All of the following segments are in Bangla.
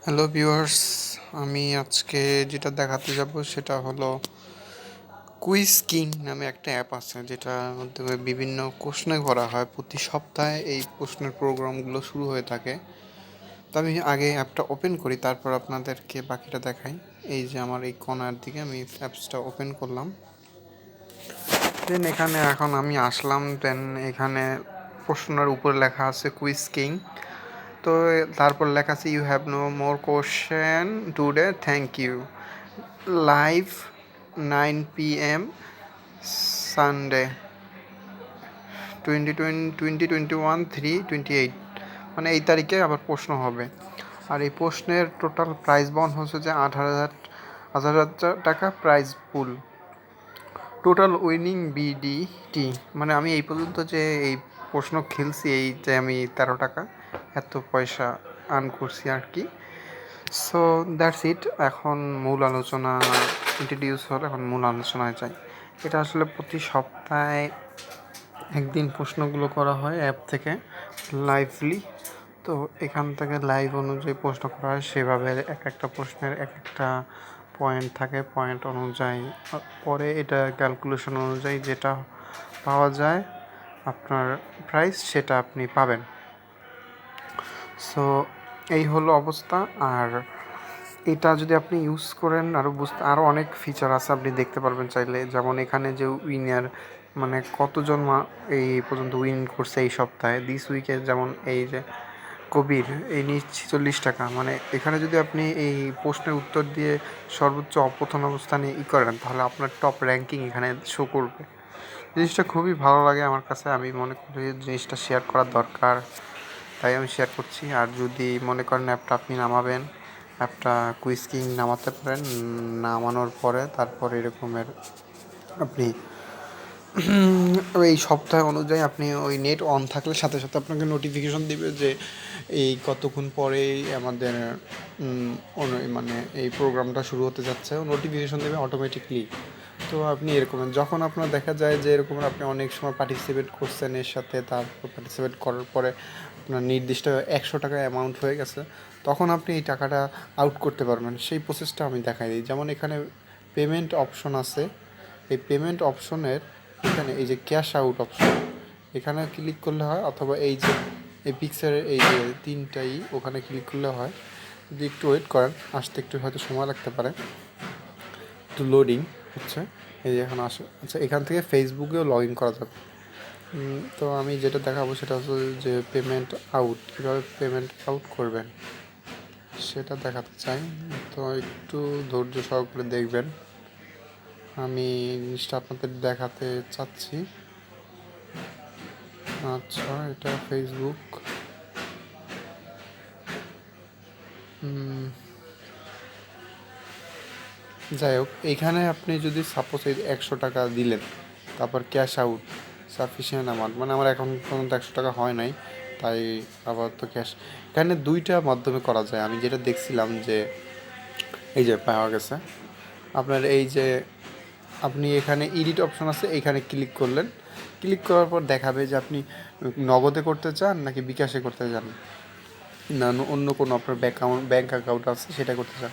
হ্যালো ভিউয়ার্স, আমি আজকে যেটা দেখাতে যাব সেটা হলো কুইজ কিং নামে একটা অ্যাপ আছে যেটার মাধ্যমে বিভিন্ন প্রশ্ন করা হয়। প্রতি সপ্তাহে এই প্রশ্নের প্রোগ্রামগুলো শুরু হয়ে থাকে। তো আমি আগে অ্যাপটা ওপেন করি, তারপর আপনাদেরকে বাকিটা দেখাই। এই যে আমার এই কর্নার দিকে আমি অ্যাপসটা ওপেন করলাম, দেন এখানে এখন আমি আসলাম। দেন এখানে প্রশ্নের উপরে লেখা আছে কুইজ কিং। তো তারপর লেখা আছে you have no more question today, thank you, live 9 p.m. Sunday 2021 3/28, মানে এই তারিখে আবার প্রশ্ন হবে। আর এই প্রশ্নের টোটাল প্রাইজ বন্ড হচ্ছে যে 18,000 টাকা প্রাইজ পুল। টোটাল উইনিং বিডিটি, মানে আমি এই পর্যন্ত যে এই প্রশ্ন খেলছি এই যে আমি 13 টাকা এত পয়সা আর্ন করছি আর কি। So that's it. এখন মূল আলোচনা ইন্ট্রোডিউস হল, এখন মূল আলোচনায় যাই। এটা আসলে প্রতি সপ্তাহে একদিন প্রশ্নগুলো করা হয় অ্যাপ থেকে লাইভলি। তো এখান থেকে লাইভ অনুযায়ী প্রশ্ন করা হয়, সেভাবে এক একটা প্রশ্নের এক একটা পয়েন্ট থাকে, পয়েন্ট অনুযায়ী পরে এটা ক্যালকুলেশন অনুযায়ী যেটা পাওয়া যায় আপনার প্রাইস, সেটা আপনি পাবেন। সো এই হলো অবস্থা। আর এটা যদি আপনি ইউজ করেন আরও অনেক ফিচার আছে, আপনি দেখতে পারবেন চাইলে। যেমন এখানে যে উইনার, মানে কতজন এই পর্যন্ত উইন করছে এই সপ্তাহে, দিস উইকে, যেমন এই যে কবির, এই নিয়ে 46 টাকা। মানে এখানে যদি আপনি এই প্রশ্নের উত্তর দিয়ে সর্বোচ্চ প্রথম অবস্থানে করেন, তাহলে আপনার টপ র্যাঙ্কিং এখানে শো করবে। জিনিসটা খুবই ভালো লাগে আমার কাছে। আমি মনে করি জিনিসটা শেয়ার করার দরকার, তাই আমি শেয়ার করছি। আর যদি মনে করেন অ্যাপটা আপনি নামাবেন, অ্যাপটা কুইজ কিং নামাতে পারেন। নামানোর পরে তারপর এরকমের আপনি এই সপ্তাহ অনুযায়ী আপনি ওই নেট অন থাকলে সাথে সাথে আপনাকে নোটিফিকেশন দিবে যে এই কতক্ষণ পরেই আমাদের মানে এই প্রোগ্রামটা শুরু হতে যাচ্ছে, নোটিফিকেশন দেবে অটোমেটিকলি। তো আপনি এরকম যখন আপনার দেখা যায় যে এরকম আপনি অনেক সময় পার্টিসিপেট করছেন এর সাথে, তারপর পার্টিসিপেট করার পরে আপনার নির্দিষ্ট 100 টাকা অ্যামাউন্ট হয়ে গেছে, তখন আপনি এই টাকাটা আউট করতে পারবেন। সেই প্রসেসটা আমি দেখাই দিই। যেমন এখানে পেমেন্ট অপশন আছে, এই পেমেন্ট অপশনের এখানে এই যে ক্যাশ আউট অপশন, এখানে ক্লিক করলে হয়, অথবা এই যে এই পিকচারের এই যে তিনটাই ওখানে ক্লিক করলে হয়। যদি একটু ওয়েট করেন, আসতে একটু হয়তো সময় লাগতে পারে, একটু লোডিং হচ্ছে। এই যে এখন আসে। আচ্ছা, এখান থেকে ফেসবুকেও লগ ইন করা যাবে। তো আমি যেটা দেখাবো সেটা হচ্ছে যে পেমেন্ট আউট, কীভাবে পেমেন্ট আউট করবেন সেটা দেখাতে চাই। তো একটু ধৈর্য সহকারে দেখবেন, আমি জিনিসটা আপনাদের দেখাতে চাচ্ছি। আচ্ছা, এটা ফেসবুক। যাই হোক, এইখানে আপনি যদি সাপোজ এই 100 টাকা দিলেন, তারপর ক্যাশ আউট সাফিসিয়েন্ট অ্যামাউন্ট, মানে আমার এখন পর্যন্ত 100 টাকা হয় নাই, তাই আবার তো ক্যাশ। এখানে দুইটা মাধ্যমে করা যায়। আমি যেটা দেখছিলাম যে এই যে পাওয়া গেছে আপনার এই যে আপনি এখানে এডিট অপশন আছে, এইখানে ক্লিক করলেন। ক্লিক করার পর দেখাবে যে আপনি নগদে করতে চান নাকি বিকাশে করতে চান, না অন্য কোনো আপনার ব্যাঙ্ক অ্যাকাউন্ট আছে সেটা করতে চান।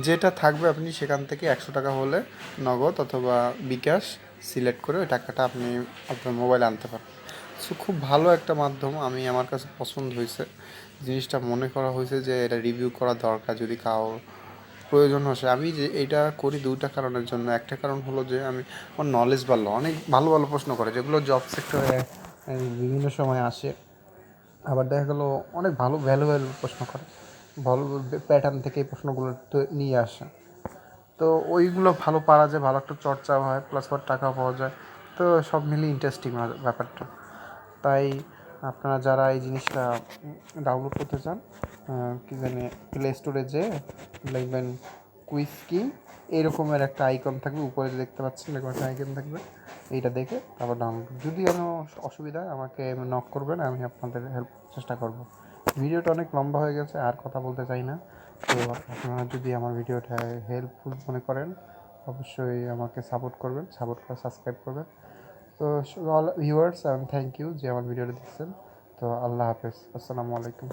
যেটা থাকবে আপনি সেখান থেকে 100 টাকা হলে নগদ অথবা বিকাশ সিলেক্ট করে ওই টাকাটা আপনি আপনার মোবাইলে আনতে পারেন। সো খুব ভালো একটা মাধ্যম, আমার কাছে পছন্দ হয়েছে। জিনিসটা মনে করা হয়েছে যে এটা রিভিউ করা দরকার যদি কারো প্রয়োজন আসে। আমি যে এটা করি দুইটা কারণের জন্য। একটা কারণ হলো যে আমার নলেজ বাড়লো, অনেক ভালো ভালো প্রশ্ন করে যেগুলো জব সেক্টরে বিভিন্ন সময় আসে। আবার দেখা গেলো অনেক ভালো ভ্যালুয়েবল প্রশ্ন করে, ভালো প্যাটার্ন থেকে এই প্রশ্নগুলো নিয়ে আসে। তো ওইগুলো ভালো পারা যায়, ভালো একটা চর্চা হয়, প্লাস টাকাও পাওয়া যায়। তো সব মিলিয়ে ইন্টারেস্টিং ব্যাপারটা। তাই আপনারা যারা এই জিনিসটা ডাউনলোড করতে চান, কি জানি প্লে স্টোরে যেয়ে লিখবেন কুইজ কি, এরকমের একটা আইকন থাকবে উপরে দেখতে পাচ্ছেন, এরকম একটা আইকন থাকবে। এইটা দেখে তারপর ডাউনলোড, যদি কোনো অসুবিধা হয় আমাকে নক করবেন, আমি আপনাদের হেল্প চেষ্টা করব। ভিডিওটা অনেক লম্বা হয়ে গেছে, আর কথা বলতে চাই না। তো আপনারা যদি আমার ভিডিওটা হেল্পফুল মনে করেন, অবশ্যই আমাকে সাপোর্ট করবেন, সাপোর্ট করে সাবস্ক্রাইব করবেন। তো অল ভিউয়ার্স, থ্যাংক ইউ যে আমার ভিডিওটা দেখছেন। তো আল্লাহ হাফেজ, আসসালামু আলাইকুম।